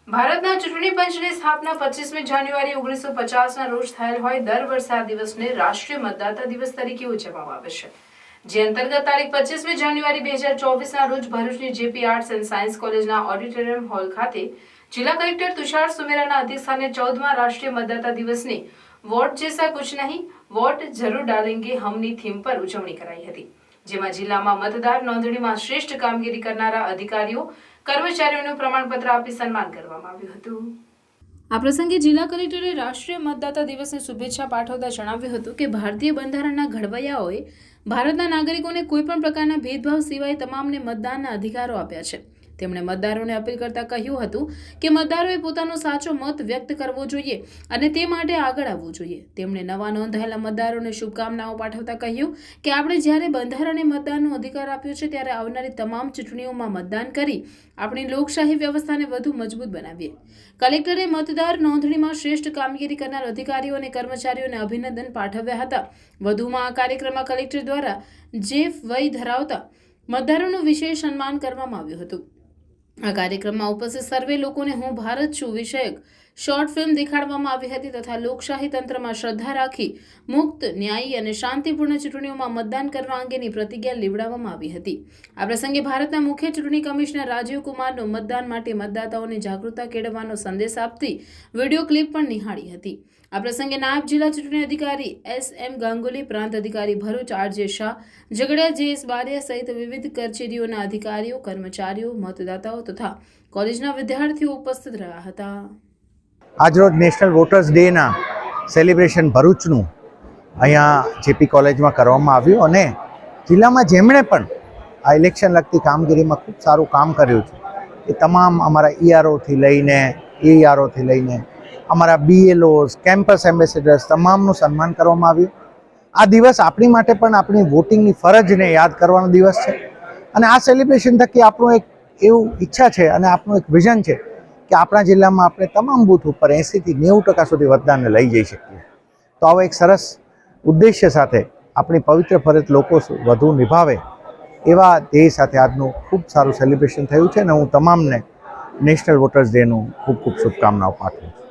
ભારતના ચૂંટણી પંચની સ્થાપના 25મી જાન્યુઆરી 1950ના રોજ થયેલ હોય દર વર્ષે આ દિવસને રાષ્ટ્રીય મતદાતા દિવસ તરીકે ઉજવવામાં આવે છે, જે અંતર્ગત તારીખ 25મી જાન્યુઆરી 2024ના રોજ ભરૂચની જેપી આર્ટ્સ એન્ડ સાયન્સ કોલેજના ઓડિટોરિયમ હોલ ખાતે જિલ્લા કલેક્ટર તુષાર સુમેરાના અધ્યક્ષસ્થાને 14મા રાષ્ટ્રીય મતદાતા દિવસની વોટ જૈસા કુછ નહીં વોટ જરૂર ડાલેંગે હમની થીમ પર ઉજવણી કરાઈ હતી, જેમાં જિલ્લામાં મતદાર નોંધણીમાં શ્રેષ્ઠ કામગીરી કરનારા અધિકારીઓ કર્મચારીઓનું પ્રમાણપત્ર આપી સન્માન કરવામાં આવ્યું હતું। આ પ્રસંગે જિલ્લા કલેક્ટરે રાષ્ટ્રીય મતદાતા દિવસની શુભેચ્છા પાઠવતા જણાવ્યું હતું કે ભારતીય બંધારણના ઘડવૈયાઓએ ભારતના નાગરિકોને કોઈપણ પ્રકારના ભેદભાવ સિવાય તમામને મતદાનના અધિકારો આપ્યા છે। તેમણે મતદારોને અપીલ કરતા કહ્યું હતું કે મતદારોએ પોતાનો સાચો મત વ્યક્ત કરવો જોઈએ અને તે માટે આગળ આવવું જોઈએ। તેમણે નવા નોંધાયેલા મતદારોને શુભકામનાઓ પાઠવતા કહ્યું કે આપણે જ્યારે બંધારણે મતદાનનો અધિકાર આપ્યો છે ત્યારે આવનારી તમામ ચૂંટણીઓમાં મતદાન કરી આપણી લોકશાહી વ્યવસ્થાને વધુ મજબૂત બનાવીએ। કલેક્ટરે મતદાર નોંધણીમાં શ્રેષ્ઠ કામગીરી કરનાર અધિકારીઓ અને કર્મચારીઓને અભિનંદન પાઠવ્યા હતા। વધુમાં આ કાર્યક્રમમાં કલેક્ટર દ્વારા જે વય ધરાવતા મતદારોનું વિશેષ સન્માન કરવામાં આવ્યું હતું। આ કાર્યક્રમમાં ઉપસ્થિત સર્વે લોકોને હું ભારત છું વિષયક શોર્ટ ફિલ્મ દેખાડવામાં આવી હતી તથા લોકશાહી તંત્રમાં શ્રદ્ધા રાખી મુક્ત, ન્યાયી અને શાંતિપૂર્ણ ચૂંટણીઓમાં મતદાન કરવા અંગેની પ્રતિજ્ઞા લેવડાવવામાં આવી હતી। આ પ્રસંગે ભારતના મુખ્ય ચૂંટણી કમિશનર રાજીવ કુમારનો મતદાન માટે મતદાતાઓને જાગૃતતા કેળવવાનો સંદેશ આપતી વિડીયો ક્લિપ પણ નિહાળી હતી। આ પ્રસંગે નાયબ જિલ્લા ચૂંટણી અધિકારી SM ગાંગુલી, પ્રાંત અધિકારી ભરૂચ RJ શાહ, ઝઘડિયા JS બારિયા સહિત વિવિધ કચેરીઓના અધિકારીઓ, કર્મચારીઓ, મતદાતાઓ તથા કોલેજના વિદ્યાર્થીઓ ઉપસ્થિત રહ્યા હતા। આજરોજ નેશનલ વોટર્સ ડેના સેલિબ્રેશન ભરૂચનું અહીંયા જેપી કોલેજમાં કરવામાં આવ્યું અને જિલ્લામાં જેમણે પણ આ ઇલેક્શન લગતી કામગીરીમાં ખૂબ સારું કામ કર્યું છે એ તમામ અમારા EROથી લઈને AEROથી લઈને અમારા BLOs, કેમ્પસ એમ્બેસેડર્સ તમામનું સન્માન કરવામાં આવ્યું। આ દિવસ આપણી માટે પણ આપણી વોટિંગની ફરજને યાદ કરવાનો દિવસ છે અને આ સેલિબ્રેશન થકી આપણું એક એવું ઈચ્છા છે અને આપણું એક વિઝન છે કે આપણા જિલ્લામાં આપણે તમામ બૂથ ઉપર 80થી 90% સુધી મતદાનને લઈ જઈ શકીએ। તો આવો એક સરસ ઉદ્દેશ્ય સાથે આપણી પવિત્ર ફરજ લોકો વધુ નિભાવે એવા ધ્યેય સાથે આજનું ખૂબ સારું સેલિબ્રેશન થયું છે અને હું તમામને નેશનલ વોટર્સ ડેનું ખૂબ ખૂબ શુભકામનાઓ પાઠવું છું।